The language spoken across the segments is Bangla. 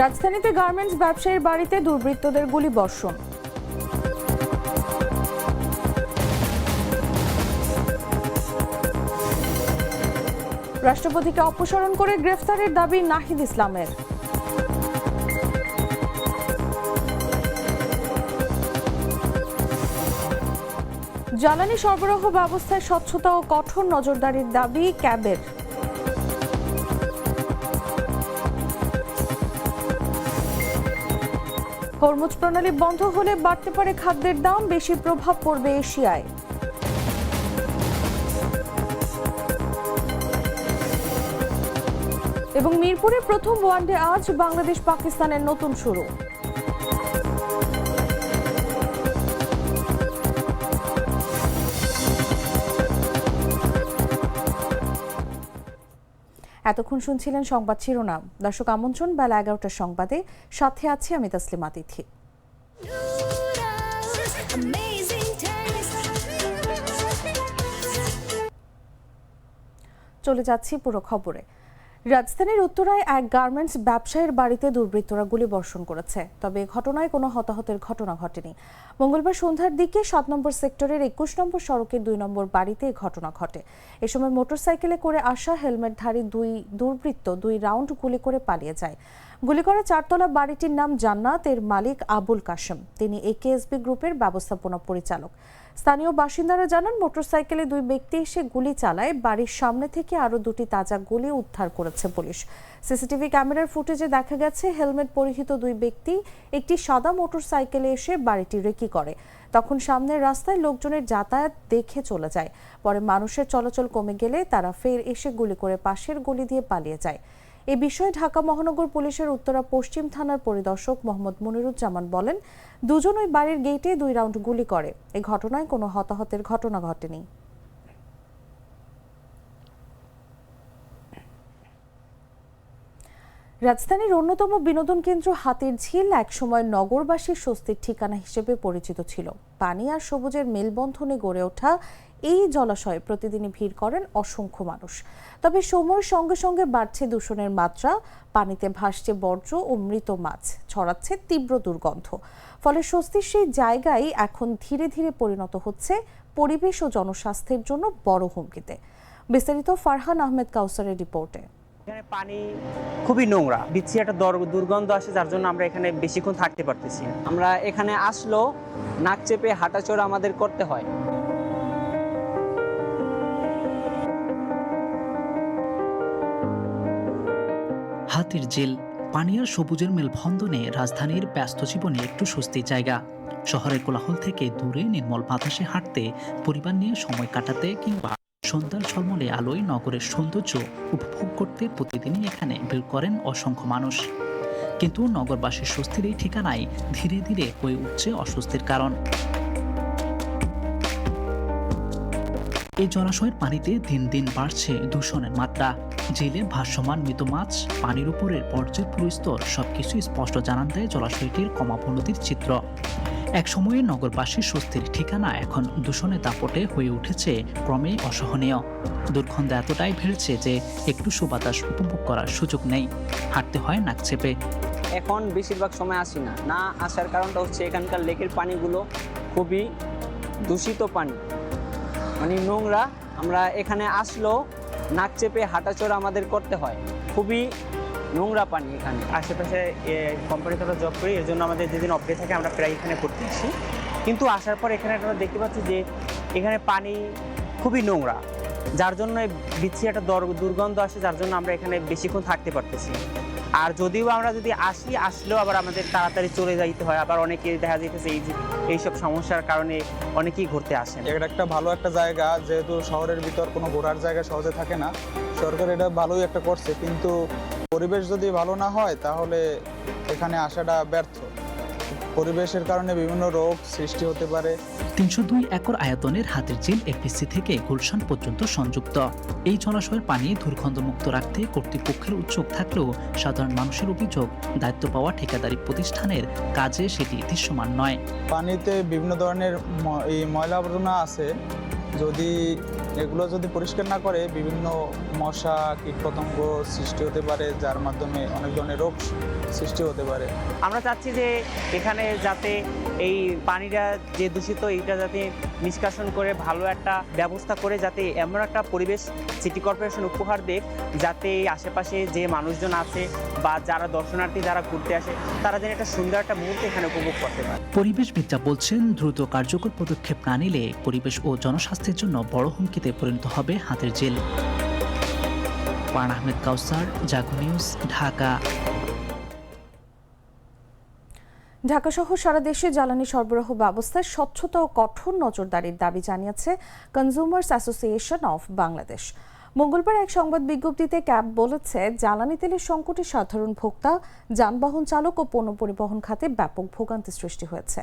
রাজধানীতে গার্মেন্টস ব্যবসায়ীর বাড়িতে দুর্বৃত্তদের গুলিবর্ষণ। রাষ্ট্রপতিকে অপসারণ করে গ্রেফতারের দাবি নাহিদ ইসলামের। জ্বালানি সরবরাহ ব্যবস্থায় স্বচ্ছতা ও কঠোর নজরদারির দাবি ক্যাবের। হরমুজ প্রণালী বন্ধ হলে বাড়তে পারে খাদ্যের দাম, বেশি প্রভাব পড়বে এশিয়ায়। এবং মিরপুরে প্রথম ওয়ানডে আজ বাংলাদেশ পাকিস্তানের নতুন শুরু। এতক্ষণ শুনছিলেন সংবাদ শিরোনাম। দর্শক, আমন্ত্রণ বেলা 11টার সংবাদে, সাথে আছি আমি তাসলিমা তিথি। চলে যাচ্ছি পুরো খবরে। রাজধানীর উত্তরায় এক গার্মেন্টস ব্যবসায়ীর বাড়িতে দুর্বৃত্তরা গুলিবর্ষণ করেছে, তবে ঘটনায় কোনো হতাহতের ঘটনা ঘটেনি। মঙ্গলবার সন্ধ্যার দিকে 7 নম্বর সেক্টরের 21 নম্বর সড়কের 2 নম্বর বাড়িতে এই ঘটনা ঘটে। এ সময় মোটরসাইকেলে করে আসা হেলমেটধারী দুই দুর্বৃত্ত 2 রাউন্ড গুলি করে পালিয়ে যায়। গুলি করা 4তলা বাড়িটির নাম জান্নাত, এর মালিক আবুল কাশেম। তিনি একেএসবি গ্রুপের ব্যবস্থাপনা পরিচালক। স্থানীয় বাসিন্দারা জানান, মোটরসাইকেলে 2 ব্যক্তি এসে গুলি চালায়। বাড়ির সামনে থেকে আরও 2টি তাজা গুলি উদ্ধার করেছে পুলিশ। সিসিটিভি ক্যামেরার ফুটেজে দেখা গেছে, হেলমেট পরিহিত 2 ব্যক্তি একটি সাদা মোটরসাইকেলে এসে বাড়িটি রেকি করে। তখন সামনের রাস্তায় লোকজনের যাতায়াত দেখে চলে যায়। পরে মানুষের চলাচল কমে গেলে তারা ফের এসে গুলি করে পাশের গলি দিয়ে পালিয়ে যায়। এ বিষয়ে ঢাকা মহানগর পুলিশের উত্তরা পশ্চিম থানার পরিদর্শক মোহাম্মদ মনিরুজ্জামান বলেন, দুজন ওই বাড়ির গেটে 2 রাউন্ড গুলি করে। এই ঘটনায় কোনো হতাহতের ঘটনা ঘটেনি। রাজধানীর অন্যতম বিনোদন কেন্দ্র হাতিরঝিল একসময় নগরবাসীর স্বস্তির ঠিকানা হিসেবে পরিচিত ছিল। পানি আর সবুজের মেলবন্ধনে গড়ে ওঠা এই জলাশয়ে প্রতিদিনই ভিড় করেন অসংখ্য মানুষ। তবে সময়ের সঙ্গে সঙ্গে বাড়ছে দূষণের মাত্রা, পানিতে ভাসছে বর্জ্য ও মৃত মাছ, ছড়াচ্ছে তীব্র দুর্গন্ধ। ফলে স্বস্তির সেই জায়গায় এখন ধীরে ধীরে পরিণত হচ্ছে পরিবেশ ও জনস্বাস্থ্যের জন্য বড় হুমকিতে। বিস্তারিত ফারহান আহমেদ কাউসারের রিপোর্টে। এখানে পানি খুবই নোংরা, বিচ্ছি একটা দুর্গন্ধ আসে, যার জন্য আমরা এখানে বেশিক্ষণ থাকতে পারতেছি না। আমরা এখানে আসলেও নাক চেপে হাঁটাচলা আমাদের করতে হয়। হাতিরঝিল পানি আর সবুজের মেলবন্ধনে রাজধানীর ব্যস্ত জীবনে একটু স্বস্তির জায়গা। শহরের কোলাহল থেকে দূরে নির্মল বাতাসে হাঁটতে, পরিবার নিয়ে সময় কাটাতে কিংবা সন্ধ্যার ঝলমলে আলোয় নগরের সৌন্দর্য উপভোগ করতে প্রতিদিনই এখানে ভিড় করেন অসংখ্য মানুষ। কিন্তু নগরবাসীর স্বস্তির এই ঠিকানায় ধীরে ধীরে হয়ে উঠছে অস্বস্তির কারণ। এই জলাশয়ের পানিতে দিন দিন বাড়ছে দূষণের মাত্রা। জেলে ভাসমান মৃত মাছ, পানির উপরের বর্জ্যের পুরো স্তর সবকিছু স্পষ্ট জানান দেয় জলাশয়টির ক্রমাবনতির চিত্র। এক সময়ে নগরবাসীর স্বস্তির ঠিকানা এখন দূষণের দাপটে হয়ে উঠেছে ক্রমেই অসহনীয়। দুর্গন্ধ এতটাই বেড়েছে যে একটু সুবাতাস উপভোগ করার সুযোগ নেই, হাঁটতে হয় নাক চেপে। এখন বেশিরভাগ সময় আসি না আসার কারণটা হচ্ছে এখানকার লেকের পানিগুলো খুবই দূষিত পানি, মানে নোংরা। আমরা এখানে আসলেও নাক চেপে হাঁটাচলা আমাদের করতে হয়, খুবই নোংরা পানি এখানে। আশেপাশে কোম্পানিতে আমরা জব করি, এর জন্য আমাদের যেদিন অফ ডে থাকে আমরা প্রায় এখানে করতে আসি। কিন্তু আসার পর এখানে আমরা দেখতে পাচ্ছি যে এখানে পানি খুবই নোংরা, যার জন্য বিচ্ছি একটা দুর্গন্ধ আসে, যার জন্য আমরা এখানে বেশিক্ষণ থাকতে পারতেছি। আর যদিও আমরা যদি আসলেও আবার আমাদের তাড়াতাড়ি চলে যাইতে হয়। আবার অনেকে দেখা যাইতেছে এইসব সমস্যার কারণে অনেকেই ঘুরতে আসেন। এটা একটা ভালো একটা জায়গা, যেহেতু শহরের ভিতর কোনো ঘোরার জায়গা সহজে থাকে না, সরকার এটা ভালোই একটা করছে। কিন্তু পরিবেশ যদি ভালো না হয় তাহলে এখানে আসাটা ব্যর্থ। পরিবেশের কারণে বিভিন্ন রোগ সৃষ্টি হতে পারে। 302 একর আয়তনের হাতিরঝিল এফডিসি থেকে গুলশান পর্যন্ত সংযুক্ত। এই জলাশয়ের পানি দুর্গন্ধমুক্ত রাখতে কর্তৃপক্ষের উদ্যোগ থাকলেও সাধারণ মানুষের অভিযোগ, দায়িত্ব পাওয়া ঠিকাদারি প্রতিষ্ঠানের কাজে সেটি দৃশ্যমান নয়। পানিতে বিভিন্ন ধরনের এই ময়লা আবর্জনা আছে, যদি এগুলো যদি পরিষ্কার না করে বিভিন্ন মশা কীটপতঙ্গ সৃষ্টি হতে পারে, যার মাধ্যমে অনেক ধরনের রোগ সৃষ্টি হতে পারে। আমরা চাচ্ছি যে এখানে যাতে এই পানিটা যে দূষিত এইটা যাতে নিষ্কাশন করে ভালো একটা ব্যবস্থা করে যাতে এমন একটা পরিবেশ সিটি কর্পোরেশন উপহার দেয় যাতে এই আশেপাশে যে মানুষজন আছে বা যারা দর্শনার্থী যারা ঘুরতে আসে তারা যেন একটা সুন্দর একটা মুহূর্ত এখানে উপভোগ করতে পারে। পরিবেশবিদরা বলছেন, দ্রুত কার্যকর পদক্ষেপ না নিলে পরিবেশ ও জনস্বাস্থ্যের জন্য বড় হুমকিতে পরিণত হবে হাতের জেল। পান আহমেদ কাউসার, জাগো নিউজ, ঢাকা। ঢাকাসহ সারা দেশে জ্বালানি সরবরাহ ব্যবস্থায় স্বচ্ছতা ও কঠোর নজরদারির দাবি জানিয়েছে কনজিউমার্স অ্যাসোসিয়েশন অফ বাংলাদেশ। মঙ্গলবার এক সংবাদ বিজ্ঞপ্তিতে ক্যাব বলেছে, জ্বালানি তেলের সংকটে সাধারণ ভোক্তা, যানবাহন চালক ও পণ্য পরিবহন খাতে ব্যাপক ভোগান্তি সৃষ্টি হয়েছে।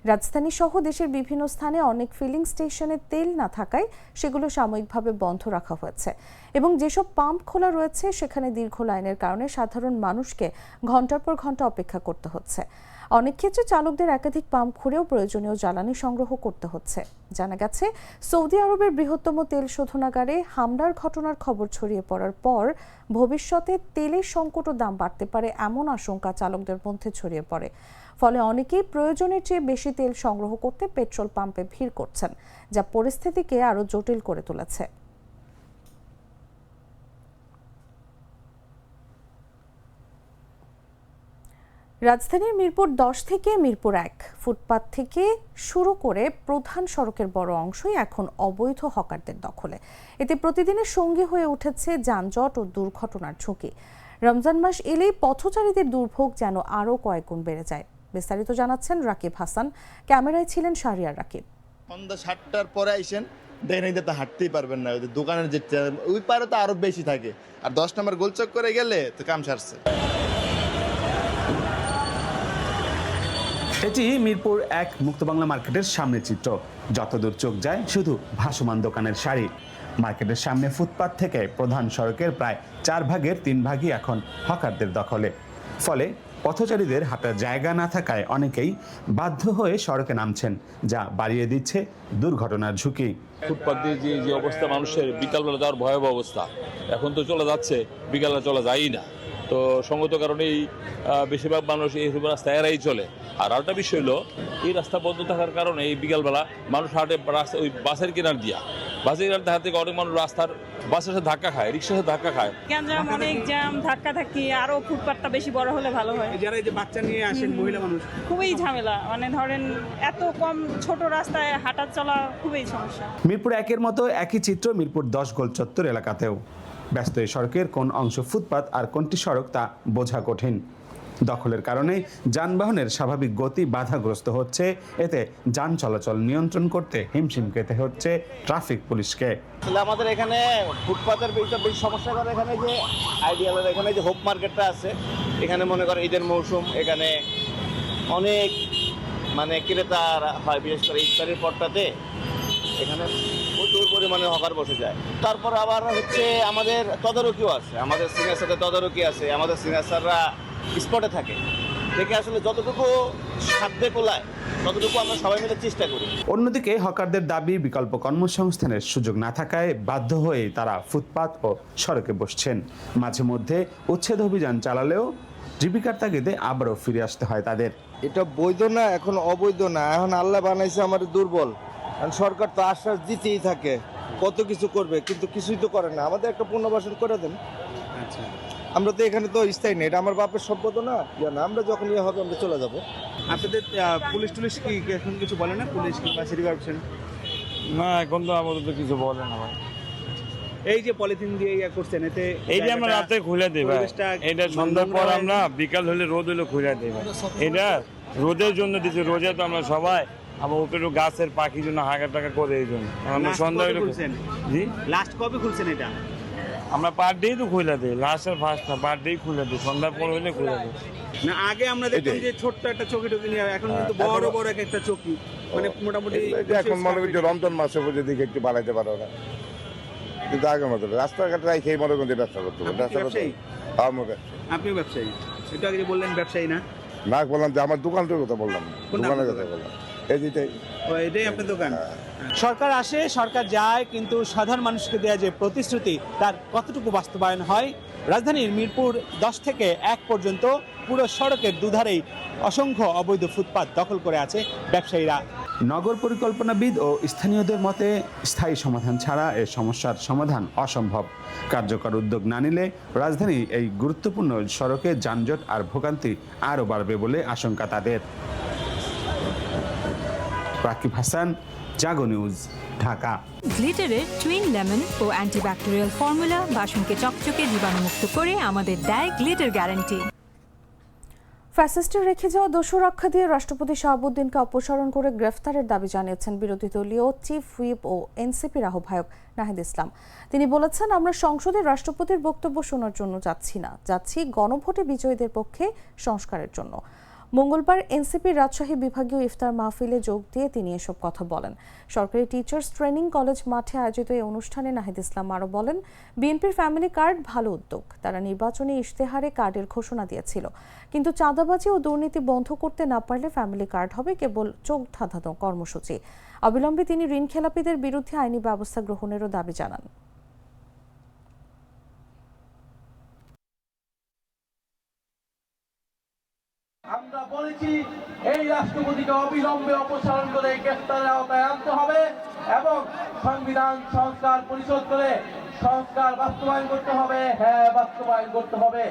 রাজধানী সহ দেশের বিভিন্ন স্থানে অনেক ফিলিং স্টেশনে তেল না থাকায় সেগুলো সাময়িকভাবে বন্ধ রাখা হয়েছে এবং যেসব পাম্প খোলা রয়েছে সেখানে দীর্ঘ লাইনের কারণে সাধারণ মানুষকে ঘন্টার পর ঘন্টা অপেক্ষা করতে হচ্ছে। অনেক ক্ষেত্রে চালকদের একাধিক পাম্প খুঁড়েও প্রয়োজনীয় জ্বালানি সংগ্রহ করতে হচ্ছে। জানা গেছে, সৌদি আরবের বৃহত্তম তেল শোধনাগারে হামলার ঘটনার খবর ছড়িয়ে পড়ার পর ভবিষ্যতে তেলের সংকট ও দাম বাড়তে পারে এমন আশঙ্কা চালকদের মধ্যে ছড়িয়ে পড়ে। ফলে অনেকেই প্রয়োজনের চেয়ে বেশি তেল সংগ্রহ করতে পেট্রোল পাম্পে ভিড় করছেন, যা পরিস্থিতিকে আরও জটিল করে তুলেছে। রাজধানীর মিরপুর 10 থেকে মিরপুর 1 ফুটপাত থেকে শুরু করে প্রধান সড়কের বড় অংশই এখন অবৈধ হকারদের দখলে। এতে প্রতিদিনের সঙ্গী হয়ে উঠেছে যানজট ও দুর্ঘটনার ঝুঁকি। রমজান মাস এলেই পথচারীদের দুর্ভোগ যেন আরও কয়েক গুণ বেড়ে যায়। বিস্তারিত জানাচ্ছেন রাকিব হাসান, ক্যামেরায় ছিলেন শাহরিয়ার রাকিব। সন্ধ্যা 7টার পরে আইসেন, দেখেন এই তো হাঁটতেই পারবেন না, ওই দোকানের যে ওই পারে তো আরো বেশি থাকে, আর 10 নম্বর গোলচক করে গেলে তো কাম সারছে। এটি মিরপুর 1 মুক্ত বাংলা মার্কেটের সামনের চিত্র। যতদূর চোখ যায় শুধু ভাসমান দোকানের সারি। মার্কেটের সামনে ফুটপাত থেকে প্রধান সড়কের প্রায় 4 ভাগের 3 ভাগই এখন হকারদের দখলে। ফলে পথচারীদের হাঁটার জায়গা না থাকায় অনেকেই বাধ্য হয়ে সড়কে নামছেন, যা বাড়িয়ে দিচ্ছে দুর্ঘটনার ঝুঁকি। ফুটপাত দিয়ে যে অবস্থা, মানুষের বিকালবেলা যাওয়ার ভয়াবহ অবস্থা। এখন তো চলে যাচ্ছে, বিকালে চলা যায়ই না। তো সঙ্গত কারণেই বেশিরভাগ মানুষ এই রাস্তা এরাই চলে। আর আরেকটা বিষয় হলো, এই রাস্তা বন্ধ থাকার কারণে এই বিকালবেলা মানুষ হাঁটে রাস্তা ওই বাসের কিনার দিয়া। বাসের কিনার দেখা থেকে অনেক মানুষ রাস্তার বাসের সাথে ধাক্কা খায়, রিক্সার সাথে ধাক্কা খায়। জ্যাম, অনেক জ্যাম, ধাক্কা ধাক্কি। আরো ফুটপাতটা বেশি বড় হলে ভালো হয়। যারা এই যে বাচ্চা নিয়ে আসেন মহিলা মানুষ, খুবই ঝামেলা। মানে ধরেন এত কম ছোট রাস্তায় হাঁটা চলা খুবই সমস্যা। মিরপুর 1-এর মতো একই চিত্র মিরপুর 10 গোল চত্বর এলাকাতেও। ব্যস্ত এই সড়কের কোন অংশ ফুটপাত আর কোনটি সড়ক তা বোঝা কঠিন। দখলের কারণে যানবাহনের স্বাভাবিক গতি বাধাগ্রস্ত হচ্ছে। এতে যান চলাচল নিয়ন্ত্রণ করতে হিমশিম খেতে হচ্ছে ট্রাফিক পুলিশকে। আসলে আমাদের এখানে ফুটপাতের বেশি সমস্যা করে এখানে যে আইডিয়ালের এখানে যে হোপ মার্কেটটা আছে, এখানে মনে করে ঈদের মৌসুম, এখানে অনেক মানে ক্রেতার হয়, বিশেষ করে ইফতারের পরটাতে এখানে প্রচুর পরিমাণে হকার বসে যায়। তারপর আবার হচ্ছে আমাদের তদারকিও আছে, আমাদের সিনিয়র সাথে তদারকি আছে, আমাদের সিনিয়র স্যাররা স্পটে থাকে, দেখে আসলে যতটুকু সাধ্যে কোলায় ততটুকু আমরা সবাই মিলে চেষ্টা করি। অন্যদিকে হকারদের দাবি, বিকল্প কর্মসংস্থানের সুযোগ না থাকায় বাধ্য হয়ে তারা ফুটপাত ও সড়কে বসছেন। মাঝে মধ্যে উচ্ছেদ অভিযান চালালেও জীবিকার তাগিদে আবারও ফিরে আসতে হয় তাদের। এটা বৈধ না, এখন অবৈধ না, এখন আল্লাহ বানাইছে আমাদের দুর্বল। সরকার তো আশ্বাস দিতেই থাকে কত কিছু করবে, কিন্তু কিছুই তো করে না। আমাদের একটা পুনর্বাসন করে দেন। আচ্ছা, আমরা তো এখানে তো স্থায়ী নেই, এটা আমার বাপের সম্পদ না, আমরা যখন ইয়ে হবে আমরা চলে যাব। আপনাদের পুলিশ টুলিশ কি এখন কিছু বলে না, পুলিশ কিংবা সিটি কর্পোরেশন? না, এখন তো আমাদের তো কিছু বলে না ভাই। এই যে পলিথিন দিয়ে ইয়ে করছেন, এতে এই যে আমরা রাতে খুলে দিই ভাই, এটা সন্ধ্যার পর আমরা বিকাল হলে রোদ হলে খুলে দিই ভাই। এটা রোদের জন্য দিচ্ছি, রোদে তো আমরা সবাই আবার উপরে গাছের পাখির জন্য হাগা টাকা করে এই জন্য আমরা সন্ধ্যা হলে খুলছেন। জি, লাস্ট কবে খুলছেন এটা? আমরা পার ডেই তো খুলে দিই, লাস্টের ফার্স্ট না, পার ডেই খুলে দিই, সন্ধ্যার পর হলে খুলে দিই। না, আগে আমরা দেখতাম যে ছোট্ট একটা চকি টকি নিয়ে, এখন কিন্তু বড় বড় একটা চকি, মানে মোটামুটি এখন মনে করছি রমজান মাসে বুঝে দিকে একটু বাড়াইতে পারো না, কিন্তু আগে মতো রাস্তাঘাটে রাখেই মনে করছি ব্যবসা করতে হবে। ব্যবসায়ী? আপনিও ব্যবসায়ী? একটু আগে যে বললেন ব্যবসায়ী না? না, বললাম যে আমার দোকানটার কথা বললাম, কোন দোকানের দোকান? কথা বললাম, এই যেটাই এটাই আপনার দোকান। সরকার আসে, সরকার যায়, কিন্তু সাধারণ মানুষকে দেওয়া যে প্রতিশ্রুতি তার কতটুকু বাস্তবায়ন হয়? রাজধানীর মিরপুর 10 থেকে 1 পর্যন্ত পুরো সড়কের দুধারেই অসংখ্য অবৈধ ফুটপাত দখল করে আছে ব্যবসায়ীরা। নগর পরিকল্পনাবিদ ও স্থানীয়দের মতে স্থায়ী সমাধান ছাড়া এ সমস্যার সমাধান অসম্ভব। কার্যকর উদ্যোগ না নিলে রাজধানীর এই গুরুত্বপূর্ণ সড়কে যানজট আর ভোগান্তি আরও বাড়বে বলে আশঙ্কা তাদের। রাকিব হাসান, জাগো নিউজ, ঢাকা। গ্লিটারের টুইন লেমন ও অ্যান্টিব্যাকটেরিয়াল ফর্মুলা বাসনকে চকচকে জীবাণুমুক্ত করে আমাদের দেয় গ্লিটার গ্যারান্টি। ফ্যাসিস্টের রেখে যাওয়া দোষর রক্ষা দিয়ে রাষ্ট্রপতি শাহাবুদ্দিনকে অপসারণ করে গ্রেফতারের দাবি জানিয়েছেন বিরোধী দলীয় চিফ হুইপ ও এনসিপির আহ্বায়ক নাহিদ ইসলাম। তিনি বলেছেন, আমরা সংসদে রাষ্ট্রপতির বক্তব্য শোনার জন্য যাচ্ছি না, যাচ্ছি গণভোটে বিজয়ীদের পক্ষে সংস্কারের জন্য। মঙ্গলবার এনসিপির রাজশাহী বিভাগীয় ইফতার মাহফিলে যোগ দিয়ে তিনি এসব কথা বলেন। সরকারি টিচার্স ট্রেনিং কলেজ মাঠে আয়োজিত এই অনুষ্ঠানে নাহিদ ইসলাম আরও বলেন, বিএনপির ফ্যামিলি কার্ড ভালো উদ্যোগ। তারা নির্বাচনী ইশতেহারে কার্ডের ঘোষণা দিয়েছিল, কিন্তু চাঁদাবাজি ও দুর্নীতি বন্ধ করতে না পারলে ফ্যামিলি কার্ড হবে কেবল চোখ ধাঁধানো কর্মসূচি। অবিলম্বে তিনি ঋণ খেলাপিদের বিরুদ্ধে আইনি ব্যবস্থা গ্রহণেরও দাবি জানান। আমরা বলেছি এই রাষ্ট্রপতিকে অবিলম্বে অপসারণ করে গ্রেফতারের আওতায় আনতে হবে এবং সংবিধান সংস্কার পরিষদ করে সংস্কার বাস্তবায়ন করতে হবে। হ্যাঁ, বাস্তবায়ন করতে হবে।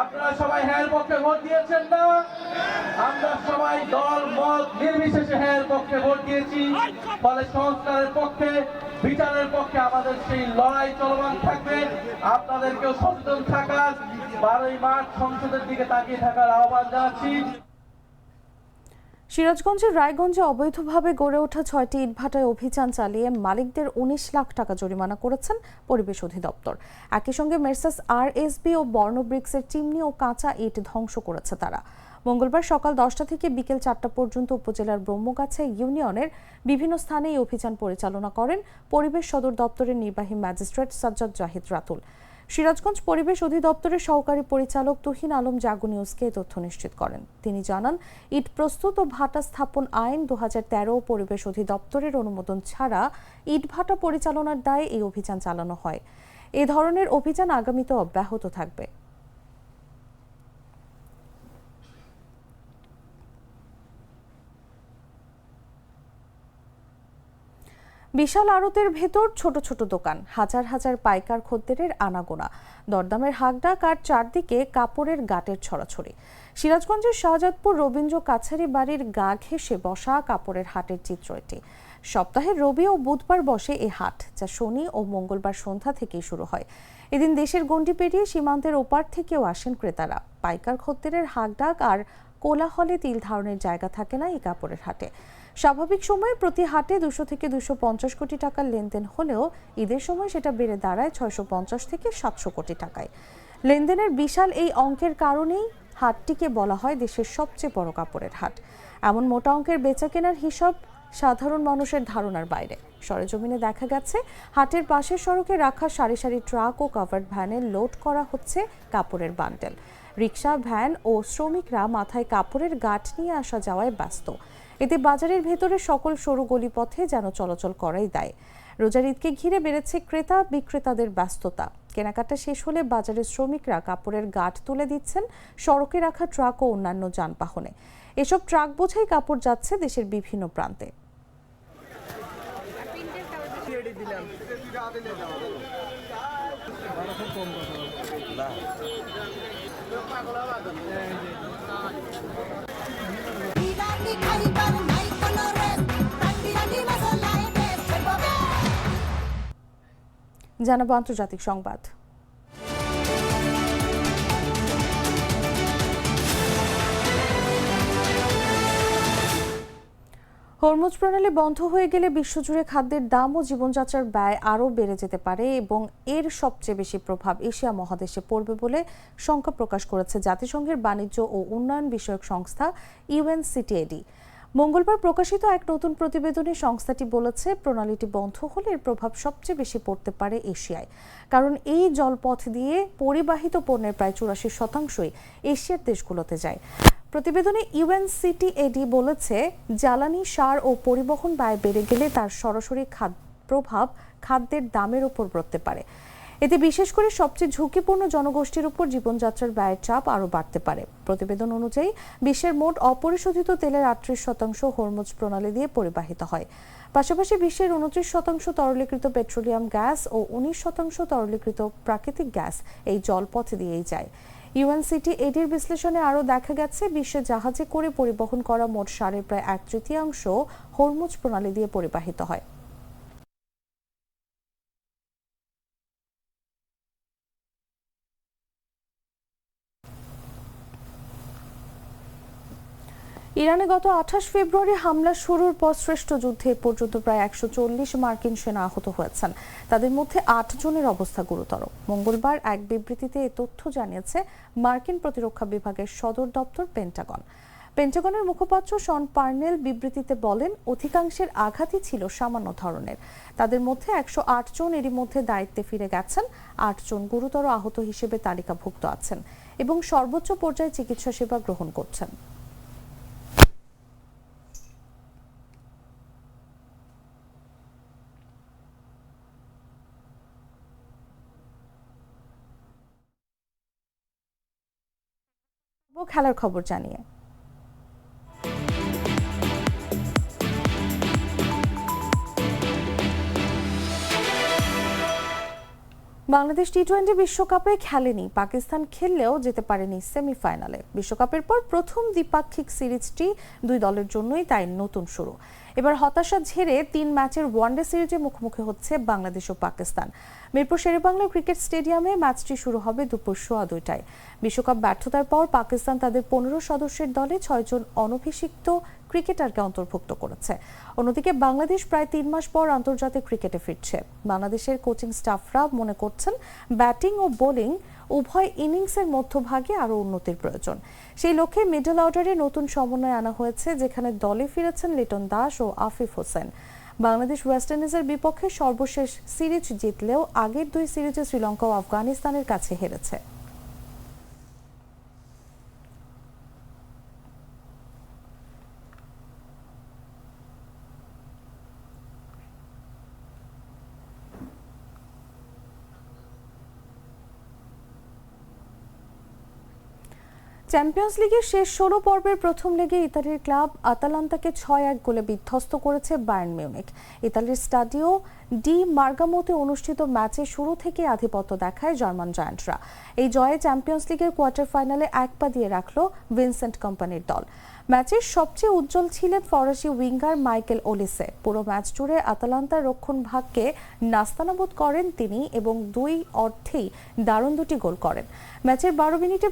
আপনারা সবাই হ্যাঁ পক্ষে ভোট দিয়েছেন না? আমরা সবাই দল মত নির্বিশেষে হ্যাঁ পক্ষে ভোট দিয়েছি। ফলে সংস্কারের পক্ষে, বিচারের পক্ষে আমাদের সেই লড়াই চলমান থাকবে। আপনাদেরকেও সচেতন থাকার, 12ই মার্চ সংসদের দিকে তাকিয়ে থাকার আহ্বান জানাচ্ছি। সিরাজগঞ্জের রায়গঞ্জে অবৈধভাবে গড়ে ওঠা 6টি ইটভাটায় অভিযান চালিয়ে মালিকদের 19 লাখ টাকা জরিমানা করেছেন পরিবেশ অধিদপ্তর। একই সঙ্গে মেসার্স আরএসবি ও বর্ণব্রিক্সের চিমনি ও কাঁচা ইট ধ্বংস করেছে তারা। মঙ্গলবার সকাল 10টা থেকে বিকেল 4টা পর্যন্ত উপজেলার ব্রহ্মগাছা ইউনিয়নের বিভিন্ন স্থানে এই অভিযান পরিচালনা করেন পরিবেশ সদর দপ্তরের নির্বাহী ম্যাজিস্ট্রেট সাজ্জাদ জাহিদ রাতুল। সিরাজগঞ্জ পরিবেশ অধিদপ্তরের সহকারী পরিচালক তুহিন আলম জাগো নিউজকে তথ্য নিশ্চিত করেন। তিনি জানান, ইট প্রস্তুত ও ভাটা স্থাপন আইন 2013 পরিবেশ অধিদপ্তরের অনুমোদন ছাড়া ইট ভাটা পরিচালনার দায়ে এই অভিযান চালানো হয়। এ ধরনের অভিযান আগামীতে অব্যাহত থাকবে। বিশাল আড়তের ভেতর ছোট ছোট দোকান, হাজার হাজার পাইকার খদ্দেরের আনাগোনা, দরদামের হাকডাক আর চারদিকে কাপড়ের গাঁটের ছড়াছড়ি। সিরাজগঞ্জের শাহজাদপুর রবীন্দ্র কাছারি বাড়ির গা ঘেঁষে বসা কাপড়ের হাটের চিত্র এটি। সপ্তাহের রবি ও বুধবার বসে এ হাট, যা শনি ও মঙ্গলবার সন্ধ্যা থেকেই শুরু হয়। এদিন দেশের গণ্ডি পেরিয়ে সীমান্তের ওপার থেকেও আসেন ক্রেতারা। পাইকার খদ্দেরের হাকডাক আর কোলাহলে তিল ধারণের জায়গা থাকে না এই কাপড়ের হাটে। স্বাভাবিক সময়ে প্রতি হাটে 200 থেকে 250 কোটি টাকার লেনদেন হলেও ঈদের সময় সেটা বেড়ে দাঁড়ায় 650 থেকে 700 কোটি টাকায়। লেনদেনের বিশাল এই অঙ্কের কারণেই হাটটিকে বলা হয় দেশের সবচেয়ে বড় কাপড়ের হাট। এমন মোটা অঙ্কের বেচাকেনার হিসাব সাধারণ মানুষের ধারণার বাইরে। সরেজমিনে দেখা গেছে, হাটের পাশের সড়কে রাখা সারি সারি ট্রাক ও কাভার্ড ভ্যানে লোড করা হচ্ছে কাপড়ের বান্ডেল। রিক্সা, ভ্যান ও শ্রমিকরা মাথায় কাপড়ের গাঁট নিয়ে আসা যাওয়ায় ব্যস্ত। এতে বাজারের ভেতরে সকল সরু গলিপথে যেন চলাচল করাই দায়। রোজার ঈদকে ঘিরে বেড়েছে ক্রেতা বিক্রেতাদের ব্যস্ততা। কেনাকাটা শেষ হলে বাজারের শ্রমিকরা কাপড়ের গাঁট তুলে দিচ্ছেন সড়কে রাখা ট্রাক ও অন্যান্য যানবাহনে। এসব ট্রাক বোঝাই কাপড় যাচ্ছে দেশের বিভিন্ন প্রান্তে। জানাবো আন্তর্জাতিক সংবাদ। হরমুজ প্রণালী বন্ধ হয়ে গেলে বিশ্বজুড়ে খাদ্যের দাম ও জীবনযাত্রার ব্যয় আরও বেড়ে যেতে পারে এবং এর সবচেয়ে বেশি প্রভাব এশিয়া মহাদেশে পড়বে বলে শঙ্কা প্রকাশ করেছে জাতিসংঘের বাণিজ্য ও উন্নয়ন বিষয়ক সংস্থা ইউএনসিটিএডি। মঙ্গলবার প্রকাশিত এক নতুন প্রতিবেদনে সংস্থাটি বলেছে, প্রণালীটি বন্ধ হলে এর প্রভাব সবচেয়ে বেশি পড়তে পারে এশিয়ায়, কারণ এই জলপথ দিয়ে পরিবাহিত পণ্যের প্রায় 84% এশিয়ার দেশগুলোতে যায়। প্রতিবেদনে ইউএনসিটিএডি বলেছে, জ্বালানি, সার ও পরিবহন ব্যয় বেড়ে গেলে তার সরাসরি প্রভাব খাদ্যের দামের উপর পড়তে পারে। এতে বিশেষ করে সবচেয়ে ঝুঁকিপূর্ণ জনগোষ্ঠীর উপর জীবনযাত্রার ব্যয়ের চাপ আরও বাড়তে পারে। প্রতিবেদন অনুযায়ী বিশ্বের মোট অপরিশোধিত তেলের 38% হরমুজ প্রণালী দিয়ে পরিবাহিত হয়। পাশাপাশি বিশ্বের 29% তরলীকৃত পেট্রোলিয়াম গ্যাস ও 19% তরলীকৃত প্রাকৃতিক গ্যাস এই জলপথ দিয়েই যায়। ইউএনসিটিএডির বিশ্লেষণে আরও দেখা গেছে, বিশ্বে জাহাজে করে পরিবহন করা মোট সারের প্রায় 1/3 হরমুজ প্রণালী দিয়ে পরিবাহিত হয়। ইরানে গত 28 ফেব্রুয়ারি হামলা শুরুর পর শ্রেষ্ঠ যুদ্ধে পর্যন্ত প্রায় 140 মার্কিন সেনা আহত হয়েছেন। তাদের মধ্যে 8 জনের অবস্থা গুরুতর। মঙ্গলবার এক বিবৃতিতে এ তথ্য জানিয়েছে মার্কিন প্রতিরক্ষা বিভাগের সদর দপ্তর পেন্টাগন। পেন্টাগনের মুখপাত্র শন পার্নেল বিবৃতিতে বলেন, অধিকাংশের আঘাতই ছিল সামান্য ধরনের। তাদের মধ্যে 108 জন এরই মধ্যে দায়িত্বে ফিরে গেছেন, 8 জন গুরুতর আহত হিসেবে তালিকাভুক্ত আছেন এবং সর্বোচ্চ পর্যায়ে চিকিৎসা সেবা গ্রহণ করছেন। খেলার খবর জানিয়ে বাংলাদেশ টি-20 বিশ্বকাপে খেলেনি। পাকিস্তান খেললেও যেতে পারেনি সেমিফাইনালে। বিশ্বকাপের পর প্রথম দ্বিপাক্ষিক সিরিজটি দুই দলের জন্যই তাই নতুন শুরু। এবার হতাশা ঝেড়ে 3 ম্যাচের ওয়ানডে সিরিজে মুখোমুখি হচ্ছে বাংলাদেশ ও পাকিস্তান। মিরপুর শেরেবাংলা ক্রিকেট স্টেডিয়ামে ম্যাচটি শুরু হবে দুপুর 2:15টায়। বিশ্বকাপ ব্যর্থতার পর পাকিস্তান তাদের 15 সদস্যের দলে 6 জন অনভিষিক্ত ক্রিকেটারকে অন্তর্ভুক্ত করেছে। অন্যদিকে বাংলাদেশ প্রায় 3 মাস পর আন্তর্জাতিক ক্রিকেটে ফিরছে। বাংলাদেশের কোচিং স্টাফরা মনে করছেন, ব্যাটিং ও বোলিং উভয় ইনিংসের মধ্যভাগে আরও উন্নতির প্রয়োজন। সেই লক্ষ্যে মিডল অর্ডারে নতুন সমন্বয় আনা হয়েছে, যেখানে দলে ফিরেছেন লিটন দাস ও আফিফ হোসেন। বাংলাদেশ ওয়েস্ট ইন্ডিজের বিপক্ষে সর্বশেষ সিরিজ জিতলেও আগের 2 সিরিজে শ্রীলঙ্কা ও আফগানিস্তানের কাছে হেরেছে। চ্যাম্পিয়ন্স লিগের শেষ 16 পর্বের প্রথম লেগে ইতালির ক্লাব আতালান্তাকে 6-1 গোলে বিধ্বস্ত করেছে বায়ার্ন মিউনিখ। ইতালির স্টাডিও ডি মার্গামোতে অনুষ্ঠিত ম্যাচে শুরু থেকে আধিপত্য দেখায় জার্মান জায়ান্টরা। এই জয়ে চ্যাম্পিয়ন্স লিগের কোয়ার্টার ফাইনালে 1 পা দিয়ে রাখল ভিনসেন্ট কম্পানির দল। ম্যাচের সবচেয়ে উজ্জ্বল ছিলেন ফরাসি উইঙ্গার মাইকেল ওলিসে। পুরো ম্যাচ জুড়ে আতালান্তার রক্ষণভাগকে নাস্তানাবুদ করেন তিনি এবং 2 অর্ধেই দারুণ 2টি গোল করেন। ম্যাচের 12 মিনিটে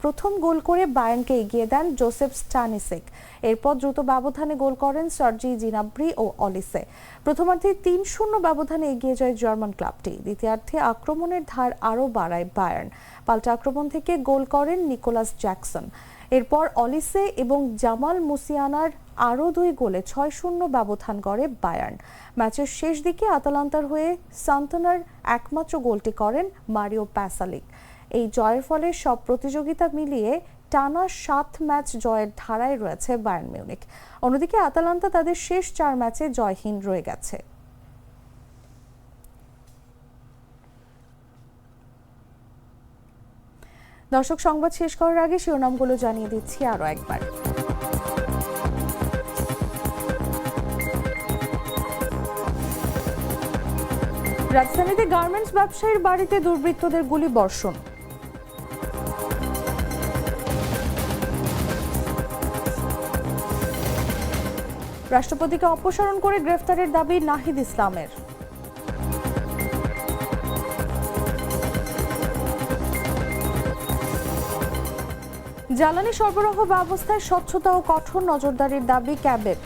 প্রথম গোল করে বায়ার্নকে এগিয়ে দেন জোসেফ স্টানিসেক। এরপর দ্রুত ব্যবধানে গোল করেন সার্জি জিনাব্রি ও অলিসে। প্রথমার্ধে 3-0 ব্যবধানে এগিয়ে যায় জার্মান ক্লাবটি। দ্বিতীয়ার্ধে আক্রমণের ধার আরও বাড়ায় বায়ার্ন। পাল্টা আক্রমণ থেকে গোল করেন নিকোলাস জ্যাকসন। এরপর অলিসে এবং জামাল মুসিয়ানার আরও 2 গোলে 6-0 ব্যবধান গড়ে বায়ার্ন। ম্যাচের শেষ দিকে আতালান্তার হয়ে সান্তনার একমাত্র গোলটি করেন মারিও প্যাসালিক। এই জয়ের ফলে সব প্রতিযোগিতা মিলিয়ে টানা 7 ম্যাচ জয়ের ধারায় রয়েছে বায়ার্ন মিউনিখ। অন্যদিকে আতালান্তা তাদের শেষ 4 ম্যাচে জয়হীন রয়ে গেছে। দর্শক, সংবাদ শেষ করার আগে শিরোনামগুলো জানিয়ে দিচ্ছি আরও একবার। রাজধানীতে গার্মেন্টস ব্যবসায়ীর বাড়িতে দুর্বৃত্তদের গুলি বর্ষণ। রাষ্ট্রপতিকে অপসারণ করে গ্রেফতারের দাবি নাহিদ ইসলামের। জ্বালানি সরবরাহ ব্যবস্থায় স্বচ্ছতা ও কঠোর নজরদারির দাবি ক্যাবের।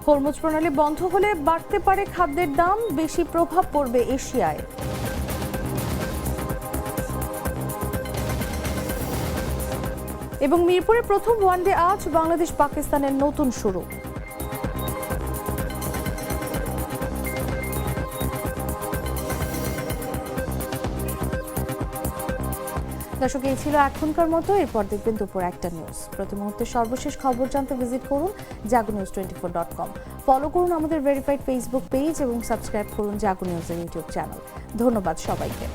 হরমুজ প্রণালী বন্ধ হলে বাড়তে পারে খাদ্যের দাম, বেশি প্রভাব পড়বে এশিয়ায়। এবং মিরপুরে প্রথম ওয়ানডে আজ বাংলাদেশ পাকিস্তানের নতুন শুরু। দর্শক, এই ছিল এখনকার মতো। এরপর দেখবেন দুপুর 1টা নিউজ। প্রতি মুহূর্তে সর্বশেষ খবর জানতে ভিজিট করুন jagunews24.com। ফলো করুন আমাদের ভেরিফাইড ফেসবুক পেজ এবং সাবস্ক্রাইব করুন জাগো নিউজের ইউটিউব চ্যানেল। ধন্যবাদ সবাইকে।